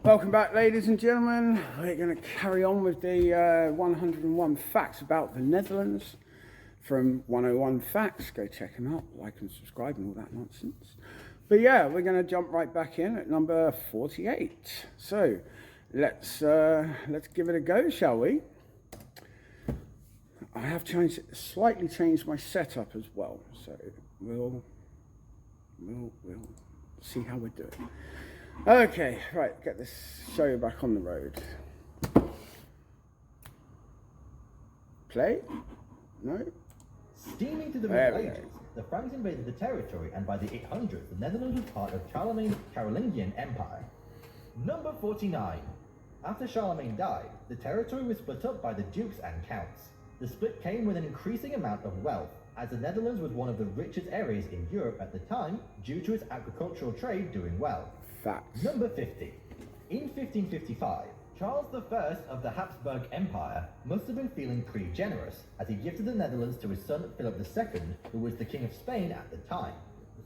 Welcome back, ladies and gentlemen. We're going to carry on with the 101 facts about the Netherlands from 101 Facts. Go check them out, like and subscribe and all that nonsense. But yeah, we're going to jump right back in at number 48. So let's give it a go, shall we? I have slightly changed my setup as well, so we'll see how we're doing. Okay, right, get this show back on the road. Play? No? Steaming to the Middle Ages, the Franks invaded the territory, and by the 800s, the Netherlands was part of Charlemagne's Carolingian Empire. Number 49. After Charlemagne died, the territory was split up by the dukes and counts. The split came with an increasing amount of wealth, as the Netherlands was one of the richest areas in Europe at the time, due to its agricultural trade doing well. Facts. Number 50. In 1555, Charles I of the Habsburg Empire must have been feeling pretty generous, as he gifted the Netherlands to his son Philip II, who was the King of Spain at the time.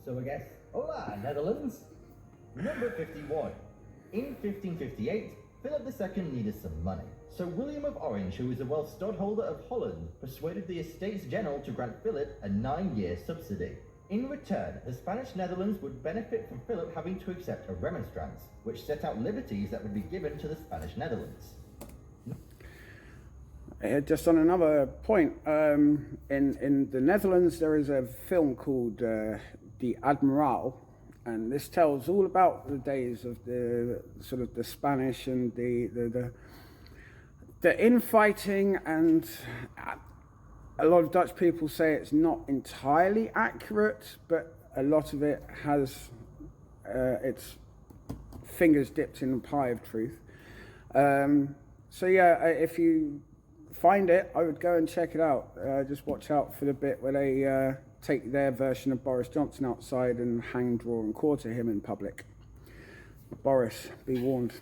So I guess, hola, Netherlands! Number 51. In 1558, Philip II needed some money, so William of Orange, who was a wealth stadholder of Holland, persuaded the Estates General to grant Philip a 9-year subsidy. In return, the Spanish Netherlands would benefit from Philip having to accept a remonstrance, which set out liberties that would be given to the Spanish Netherlands. Just on another point, in the Netherlands there is a film called The Admiral, and this tells all about the days of the sort of the Spanish and the infighting, and a lot of Dutch people say it's not entirely accurate, but a lot of it has its fingers dipped in the pie of truth. So yeah, if you find it, I would go and check it out. Just watch out for the bit where they take their version of Boris Johnson outside and hang, draw and quarter him in public. Boris, be warned.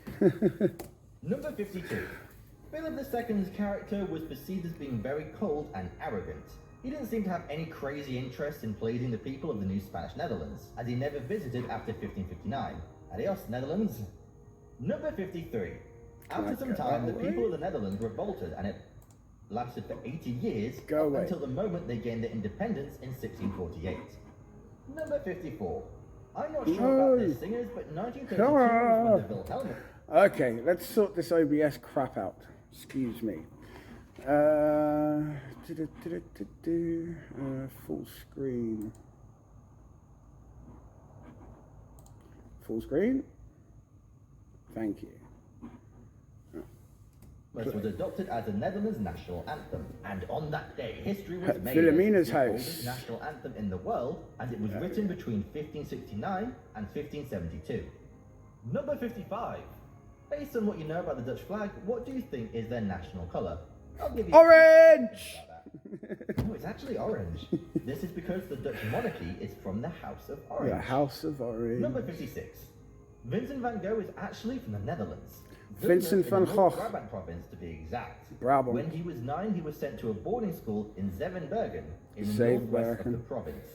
Number 52. Philip II's character was perceived as being very cold and arrogant. He didn't seem to have any crazy interest in pleasing the people of the new Spanish Netherlands, as he never visited after 1559. Adios, Netherlands. Number 53. After some time, the people of the Netherlands revolted, and it lasted for 80 years, until the moment they gained their independence in 1648. Number 54. I'm not sure about the singers, but 1932 was when the Wilhelm... Okay, let's sort this OBS crap out. Excuse me. Full screen. Full screen. Thank you. Which was adopted as the Netherlands' national anthem, and on that day, history was made. Wilhelmina's as the house. oldest national anthem in the world, as it was written between 1569 and 1572. Number 55. Based on what you know about the Dutch flag, what do you think is their national colour? I'll give you orange! Oh, it's actually orange. This is because the Dutch monarchy is from the House of Orange. The House of Orange. Number 56. Vincent van Gogh is actually from the Netherlands. Vincent van Gogh. Brabant province, to be exact. Brabant. When he was 9, he was sent to a boarding school in Zevenbergen, in the northwest of the province.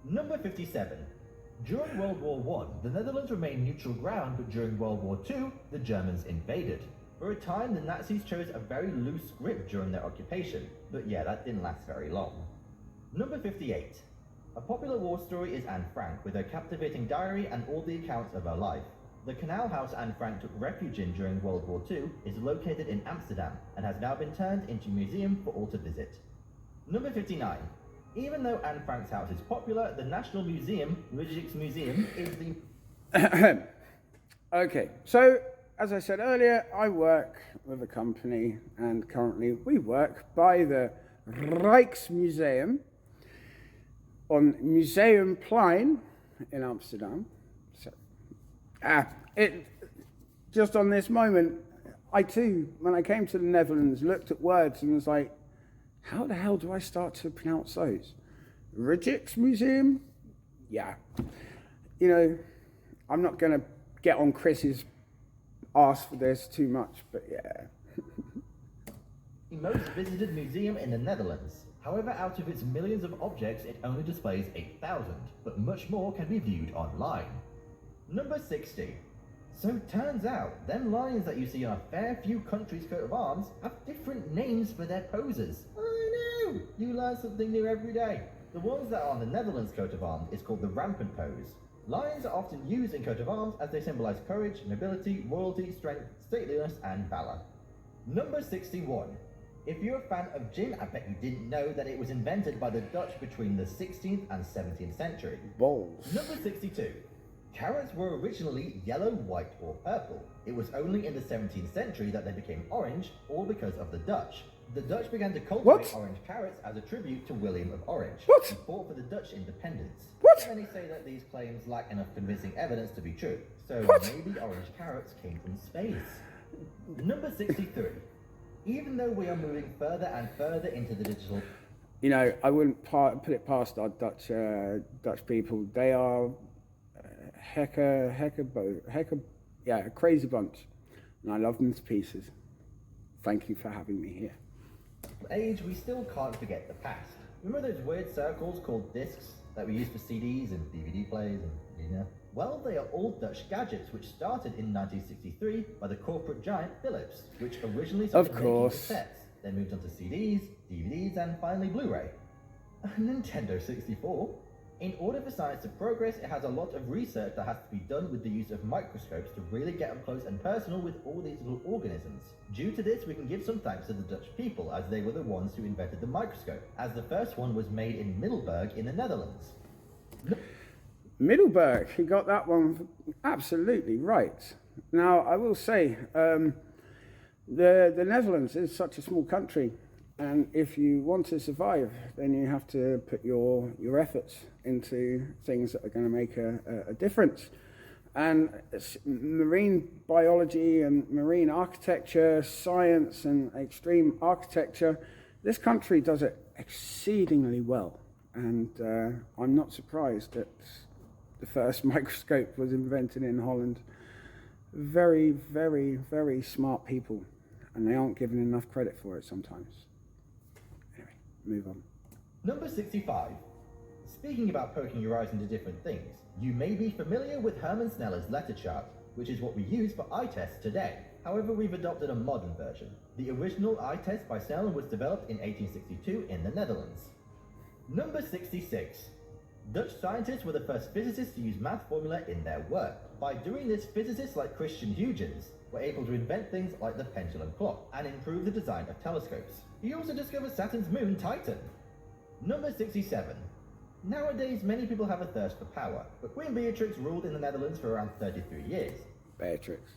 Number 57. During World War I, the Netherlands remained neutral ground, but during World War II, the Germans invaded. For a time, the Nazis chose a very loose grip during their occupation, but yeah, that didn't last very long. Number 58. A popular war story is Anne Frank, with her captivating diary and all the accounts of her life. The canal house Anne Frank took refuge in during World War II is located in Amsterdam, and has now been turned into a museum for all to visit. Number 59. Even though Anne Frank's house is popular, the National Museum, Rijksmuseum, is the... Okay, so as I said earlier, I work with a company, and currently we work by the Rijksmuseum on Museumplein in Amsterdam. So, just on this moment, I too, when I came to the Netherlands, looked at words and was like, how the hell do I start to pronounce those? Rijksmuseum? Yeah. You know, I'm not going to get on Chris's ass for this too much, but yeah. The most visited museum in the Netherlands. However, out of its millions of objects, it only displays 8,000, but much more can be viewed online. Number 60. So turns out, them lions that you see on a fair few countries' coat of arms have different names for their poses. I know! You learn something new every day. The ones that are on the Netherlands coat of arms is called the rampant pose. Lions are often used in coat of arms as they symbolize courage, nobility, royalty, strength, stateliness, and valor. Number 61. If you're a fan of gin, I bet you didn't know that it was invented by the Dutch between the 16th and 17th century. Balls. Number 62. Carrots were originally yellow, white, or purple. It was only in the 17th century that they became orange, all because of the Dutch. The Dutch began to cultivate orange carrots as a tribute to William of Orange, who fought for the Dutch independence. Many say that these claims lack enough convincing evidence to be true, so maybe orange carrots came from space. Number 63. Even though we are moving further and further into the digital... You know, I wouldn't put it past our Dutch people. They are a crazy bunch. And I love them to pieces. Thank you for having me here. Age, we still can't forget the past. Remember those weird circles called discs that we used for CDs and DVD players and, you know? Well, they are all Dutch gadgets which started in 1963 by the corporate giant Philips, which originally started making cassettes, then moved on to CDs, DVDs, and finally Blu-ray. Nintendo 64. In order for science to progress, it has a lot of research that has to be done with the use of microscopes to really get up close and personal with all these little organisms. Due to this, we can give some thanks to the Dutch people, as they were the ones who invented the microscope, as the first one was made in Middelburg in the Netherlands. Middelburg, he got that one absolutely right. Now, I will say, the Netherlands is such a small country, and if you want to survive, then you have to put your efforts into things that are going to make a difference. And marine biology and marine architecture, science and extreme architecture, this country does it exceedingly well. And I'm not surprised that the first microscope was invented in Holland. Very, very, very smart people, and they aren't given enough credit for it sometimes. Anyway, move on. Number 65. Speaking about poking your eyes into different things, you may be familiar with Herman Sneller's letter chart, which is what we use for eye tests today. However, we've adopted a modern version. The original eye test by Sneller was developed in 1862 in the Netherlands. Number 66. Dutch scientists were the first physicists to use math formula in their work. By doing this, physicists like Christian Huygens were able to invent things like the pendulum clock and improve the design of telescopes. He also discovered Saturn's moon, Titan. Number 67. Nowadays, many people have a thirst for power, but Queen Beatrix ruled in the Netherlands for around 33 years. Beatrix.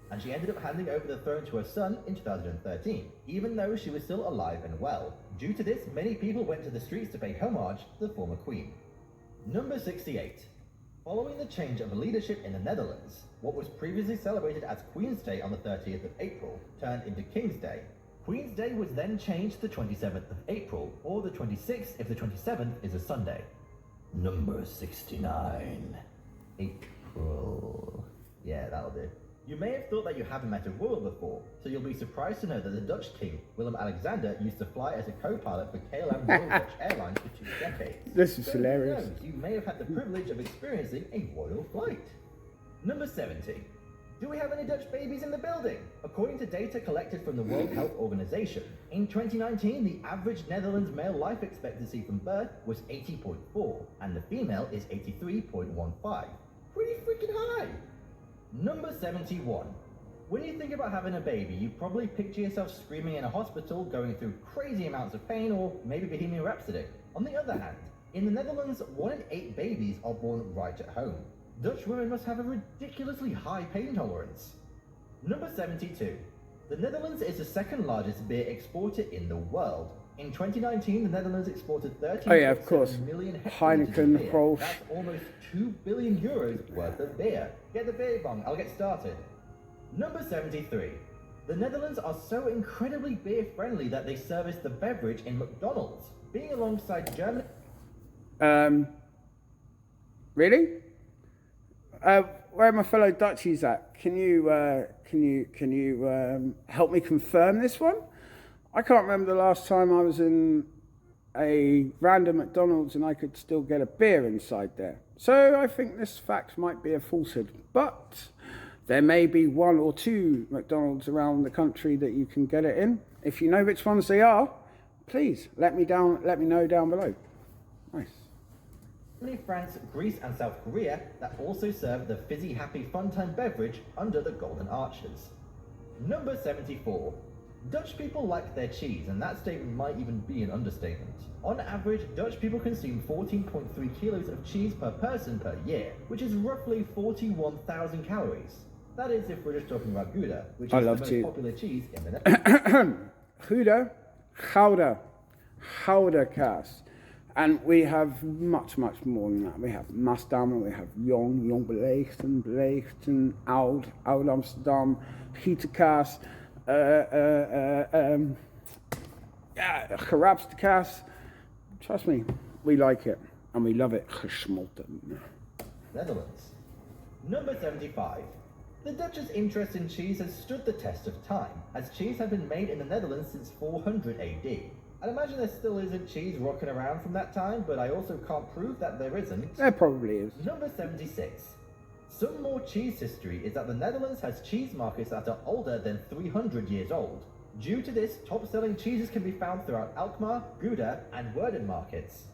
And she ended up handing over the throne to her son in 2013, even though she was still alive and well. Due to this, many people went to the streets to pay homage to the former queen. Number 68. Following the change of leadership in the Netherlands, what was previously celebrated as Queen's Day on the 30th of April turned into King's Day. Queen's Day was then changed to the 27th of April, or the 26th if the 27th is a Sunday. Number 69. April. Yeah, that'll do. You may have thought that you haven't met a royal before, so you'll be surprised to know that the Dutch king, Willem-Alexander, used to fly as a co-pilot for KLM Royal Dutch Airlines for 2 decades. This is hilarious. Who knows, you may have had the privilege of experiencing a royal flight. Number 70. Do we have any Dutch babies in the building? According to data collected from the World Health Organization, in 2019, the average Netherlands male life expectancy from birth was 80.4, and the female is 83.15. Pretty freaking high! Number 71. When you think about having a baby, you probably picture yourself screaming in a hospital, going through crazy amounts of pain, or maybe Bohemian Rhapsody. On the other hand, in the Netherlands, 1 in 8 babies are born right at home. Dutch women must have a ridiculously high pain tolerance. Number 72. The Netherlands is the second largest beer exporter in the world. In 2019, the Netherlands exported 13.7 million hectoliters of beer. Kolsch. That's almost 2 billion euros worth of beer. Get the beer bong, I'll get started. Number 73. The Netherlands are so incredibly beer friendly that they service the beverage in McDonald's, being alongside Germany. Really? Where are my fellow Dutchies at? Can you help me confirm this one? I can't remember the last time I was in a random McDonald's and I could still get a beer inside there. So I think this fact might be a falsehood. But There may be 1 or 2 McDonald's around the country that you can get it in. If you know which ones they are, please let me know down below. Nice. Only France, Greece and South Korea that also serve the fizzy happy fun time beverage under the Golden Arches. Number 74. Dutch people like their cheese, and that statement might even be an understatement. On average, Dutch people consume 14.3 kilos of cheese per person per year, which is roughly 41,000 calories. That is if we're just talking about Gouda, which is the most popular cheese in the Netherlands. Gouda, kaas. And we have much more than that. We have Maasdam, we have Jong Belegten, Oud Amsterdam, Pieterkaas, Gerabste kaas. Trust me, we like it, and we love it gesmolten. Netherlands. Number 75. The Dutch's interest in cheese has stood the test of time, as cheese has been made in the Netherlands since 400 AD. I'd imagine there still isn't cheese rocking around from that time, but I also can't prove that there isn't. There probably is. Number 76. Some more cheese history is that the Netherlands has cheese markets that are older than 300 years old. Due to this, top-selling cheeses can be found throughout Alkmaar, Gouda, and Woerden markets.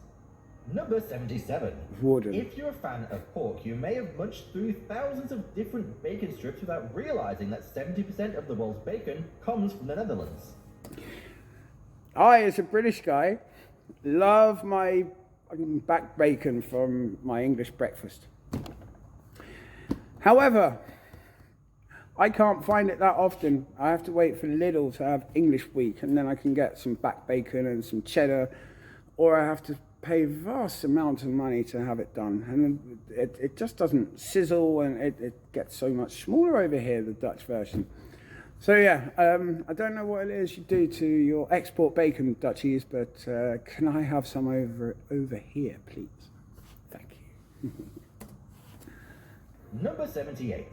Number 77. Woerden. If you're a fan of pork, you may have munched through thousands of different bacon strips without realizing that 70% of the world's bacon comes from the Netherlands. I, as a British guy, love my back bacon from my English breakfast. However, I can't find it that often. I have to wait for Lidl to have English week, and then I can get some back bacon and some cheddar, or I have to pay vast amounts of money to have it done. And it just doesn't sizzle, and it gets so much smaller over here, the Dutch version. So yeah, I don't know what it is you do to your export bacon, Dutchies, but can I have some over here, please? Thank you. Number 78.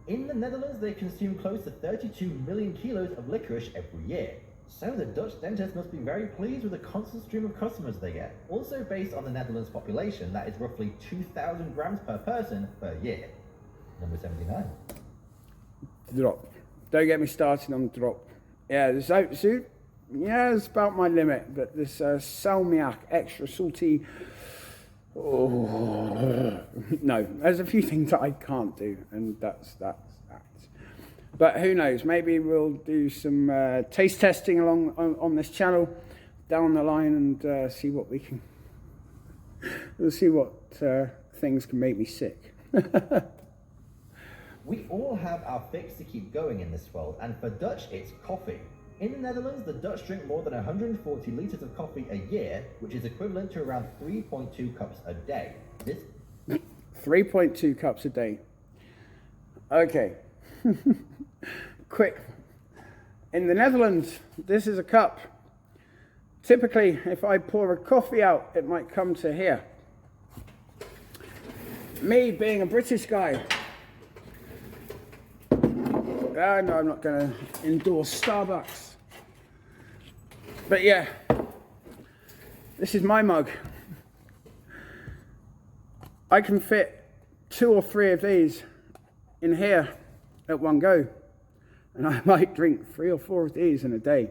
In the Netherlands, they consume close to 32 million kilos of licorice every year. So the Dutch dentists must be very pleased with the constant stream of customers they get. Also based on the Netherlands population, that is roughly 2,000 grams per person per year. Number 79. Drop. Don't get me started on drop. Yeah, this oat soup, yeah, it's about my limit, but this salmiak, extra salty, oh, no, there's a few things that I can't do, and that's. But who knows, maybe we'll do some taste testing on this channel down the line and see what we can, we'll see what things can make me sick. We all have our fix to keep going in this world, and for Dutch, it's coffee. In the Netherlands, the Dutch drink more than 140 litres of coffee a year, which is equivalent to around 3.2 cups a day. 3.2 cups a day. Okay. Quick. In the Netherlands, this is a cup. Typically, if I pour a coffee out, it might come to here. Me being a British guy, no, I'm not going to endorse Starbucks. But yeah, this is my mug. I can fit 2 or 3 of these in here at one go. And I might drink 3 or 4 of these in a day.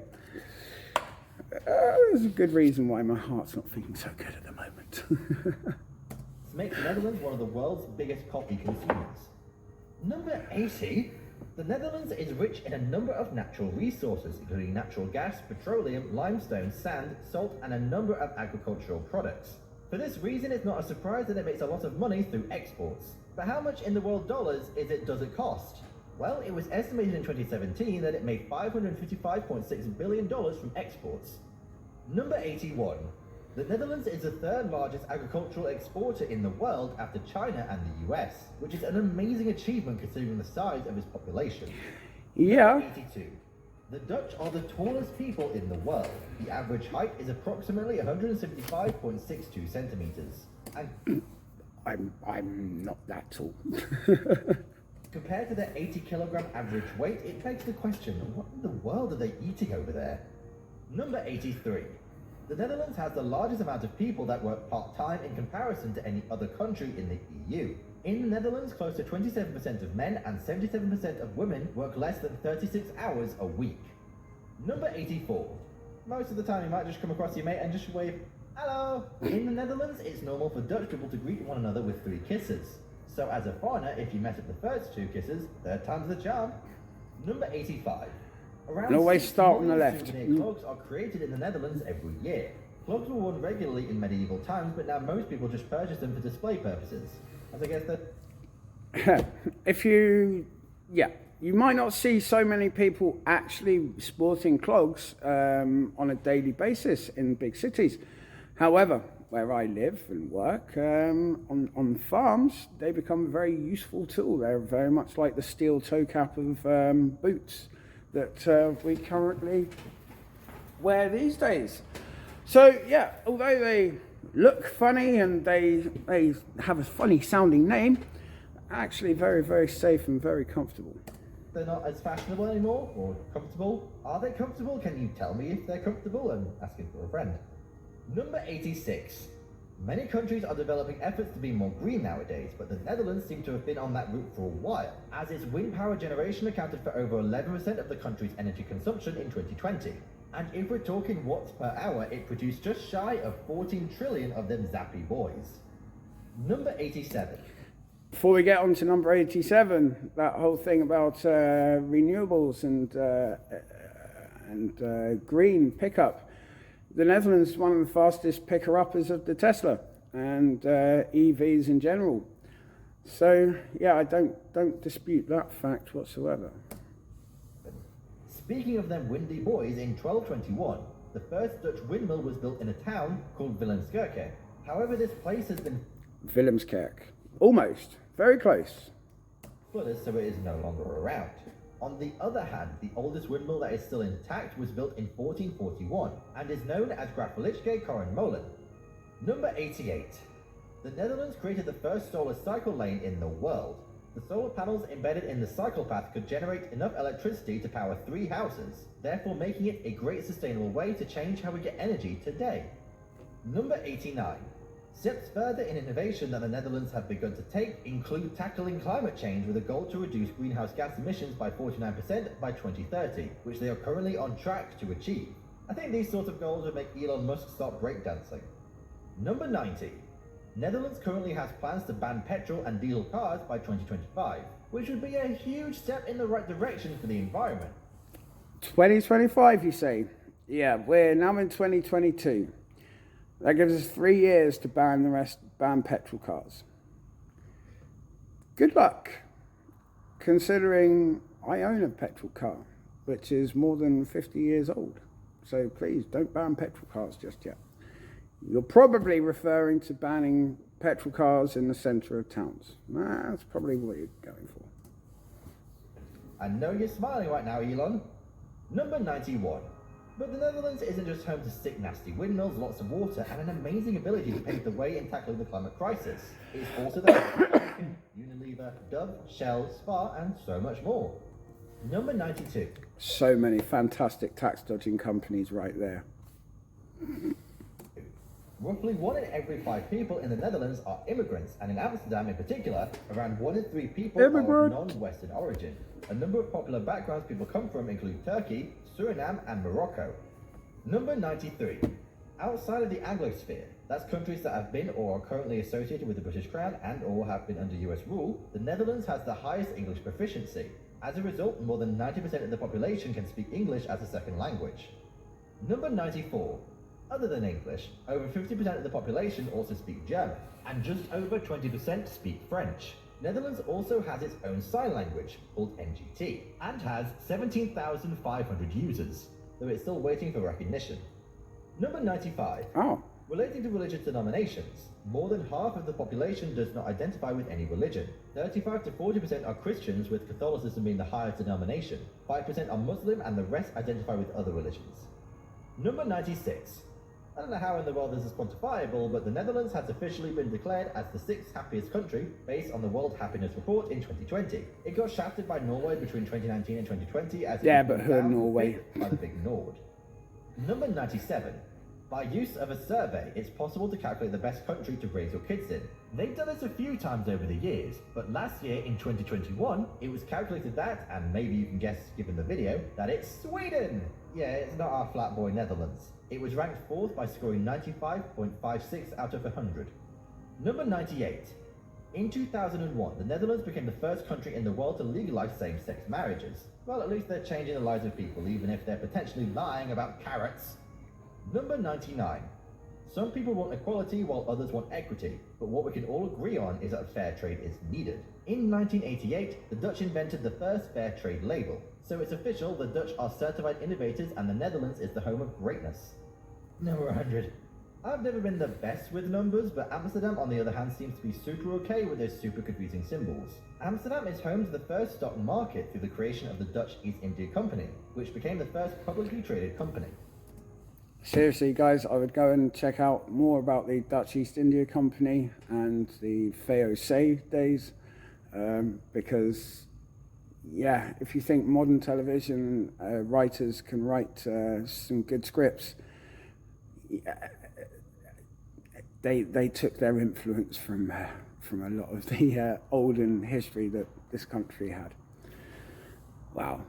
There's a good reason why my heart's not feeling so good at the moment. This makes the Netherlands one of the world's biggest coffee consumers. Number 80. The Netherlands is rich in a number of natural resources, including natural gas, petroleum, limestone, sand, salt, and a number of agricultural products. For this reason, it's not a surprise that it makes a lot of money through exports. But how much in the world dollars does it cost? Well, it was estimated in 2017 that it made $555.6 billion from exports. Number 81. The Netherlands is the 3rd largest agricultural exporter in the world after China and the US, which is an amazing achievement considering the size of its population. Yeah. Number 82. The Dutch are the tallest people in the world. The average height is approximately 175.62 centimeters. And I'm not that tall. compared to their 80 kilogram average weight, it begs the question, what in the world are they eating over there? Number 83. The Netherlands has the largest amount of people that work part-time in comparison to any other country in the EU. In the Netherlands, close to 27% of men and 77% of women work less than 36 hours a week. Number 84. Most of the time you might just come across your mate and just wave, hello. In the Netherlands, it's normal for Dutch people to greet one another with 3 kisses. So as a foreigner, if you mess up the first 2 kisses, 3rd time's the charm. Number 85. Around And always start on the left. Souvenir clogs are created in the Netherlands every year. Clogs were worn regularly in medieval times, but now most people just purchase them for display purposes. As I guess that... You might not see so many people actually sporting clogs on a daily basis in big cities. However, where I live and work, on farms, they become a very useful tool. They're very much like the steel toe cap of boots that we currently wear these days. So yeah, although they look funny and they have a funny sounding name, actually very, very safe and very comfortable. They're not as fashionable anymore, or comfortable. Are they comfortable? Can you tell me if they're comfortable? I'm asking for a friend. Number 86. Many countries are developing efforts to be more green nowadays, but the Netherlands seem to have been on that route for a while, as its wind power generation accounted for over 11% of the country's energy consumption in 2020. And if we're talking watts per hour, it produced just shy of 14 trillion of them zappy boys. Number 87. Before we get on to number 87, that whole thing about renewables and green pickup. The Netherlands is one of the fastest picker-uppers of the Tesla and EVs in general. So yeah, I don't dispute that fact whatsoever. Speaking of them windy boys, in 1221, the first Dutch windmill was built in a town called Willemskerke. However, this place has been Willemskerk. Almost. Very close. flooded, so it is no longer around. On the other hand, the oldest windmill that is still intact was built in 1441 and is known as Grafelijke Korenmolen. Number 88. The Netherlands created the first solar cycle lane in the world. The solar panels embedded in the cycle path could generate enough electricity to power 3 houses, therefore making it a great sustainable way to change how we get energy today. Number 89. Steps further in innovation that the Netherlands have begun to take include tackling climate change with a goal to reduce greenhouse gas emissions by 49% by 2030, which they are currently on track to achieve. I think these sorts of goals would make Elon Musk stop breakdancing. Number 90. Netherlands currently has plans to ban petrol and diesel cars by 2025, which would be a huge step in the right direction for the environment. 2025, you say? Yeah, we're now in 2022. That gives us 3 years to ban petrol cars. Good luck, considering I own a petrol car, which is more than 50 years old. So please don't ban petrol cars just yet. You're probably referring to banning petrol cars in the centre of towns. That's probably what you're going for. I know you're smiling right now, Elon. Number 91. But the Netherlands isn't just home to sick, nasty windmills, lots of water, and an amazing ability to pave the way in tackling the climate crisis. It's also the home of Unilever, Dove, Shell, Spa, and so much more. Number 92. So many fantastic tax-dodging companies right there. Roughly 1 in every 5 people in the Netherlands are immigrants, and in Amsterdam in particular, around 1 in 3 people are of non-Western origin. A number of popular backgrounds people come from include Turkey, Suriname, and Morocco. Number 93. Outside of the Anglosphere, that's countries that have been or are currently associated with the British Crown and or have been under US rule, the Netherlands has the highest English proficiency. As a result, more than 90% of the population can speak English as a second language. Number 94. Other than English, over 50% of the population also speak German, and just over 20% speak French. Netherlands also has its own sign language, called NGT, and has 17,500 users, though it's still waiting for recognition. Number 95. Oh. Relating to religious denominations, more than half of the population does not identify with any religion. 35 to 40% are Christians, with Catholicism being the highest denomination. 5% are Muslim, and the rest identify with other religions. Number 96. I don't know how in the world this is quantifiable, but the Netherlands has officially been declared as the 6th happiest country based on the World Happiness Report in 2020. It got shafted by Norway between 2019 and 2020 as it but who Norway? by the Big Nord. Number 97. By use of a survey, it's possible to calculate the best country to raise your kids in. They've done this a few times over the years, but last year in 2021, it was calculated that, and maybe you can guess given the video, that it's Sweden! Yeah, it's not our flat boy Netherlands. It was ranked 4th by scoring 95.56 out of 100. Number 98. In 2001, the Netherlands became the first country in the world to legalize same-sex marriages. Well, at least they're changing the lives of people, even if they're potentially lying about carrots. Number 99. Some people want equality while others want equity, but what we can all agree on is that fair trade is needed. In 1988, the Dutch invented the first fair trade label, so it's official, the Dutch are certified innovators and the Netherlands is the home of greatness. Number 100. I've never been the best with numbers, but Amsterdam on the other hand seems to be super okay with those super confusing symbols. Amsterdam is home to the first stock market through the creation of the Dutch East India Company, which became the first publicly traded company. Seriously, guys, I would go and check out more about the Dutch East India Company and the VOC days, because, yeah, if you think modern television writers can write some good scripts, they took their influence from a lot of the olden history that this country had. Wow,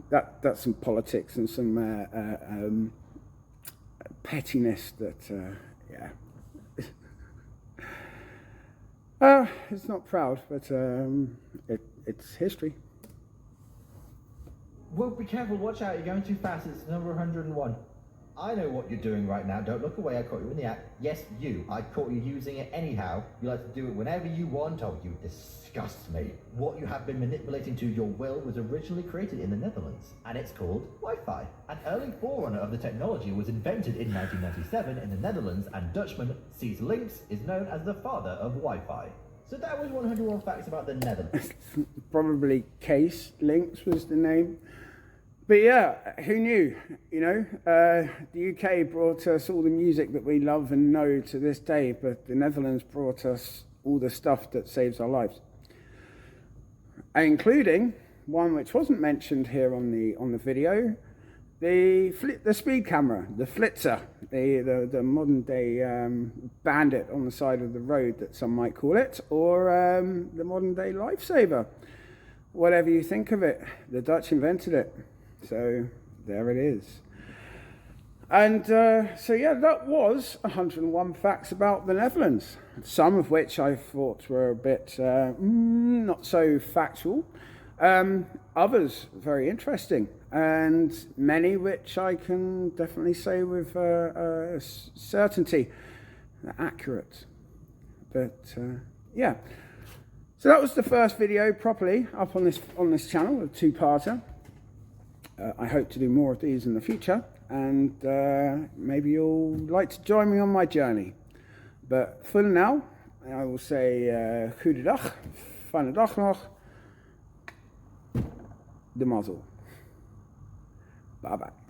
that's some politics and some pettiness that, yeah. It's not proud, but it's history. Well, be careful, watch out, you're going too fast, it's number 101. I know what you're doing right now, don't look away, I caught you in the act. Yes, you, I caught you using it anyhow. You like to do it whenever you want, oh, you disgust me. What you have been manipulating to your will was originally created in the Netherlands, and it's called Wi-Fi. An early forerunner of the technology was invented in 1997 in the Netherlands, and Dutchman Cees Links is known as the father of Wi-Fi. So that was 101 facts about the Netherlands. Probably Cees Links was the name. But yeah, who knew, you know? The UK brought us all the music that we love and know to this day, but the Netherlands brought us all the stuff that saves our lives. Including one which wasn't mentioned here on the video, the speed camera, the Flitzer, the modern day bandit on the side of the road that some might call it, or the modern day lifesaver. Whatever you think of it, the Dutch invented it. So there it is. And so yeah, that was 101 facts about the Netherlands, some of which I thought were a bit not so factual, others very interesting, and many which I can definitely say with certainty accurate. But yeah, so that was the first video properly up on this channel, a two-parter. I hope to do more of these in the future, and maybe you'll like to join me on my journey. But for now, I will say goedendag, fijne dag nog, de mazzel. Bye bye.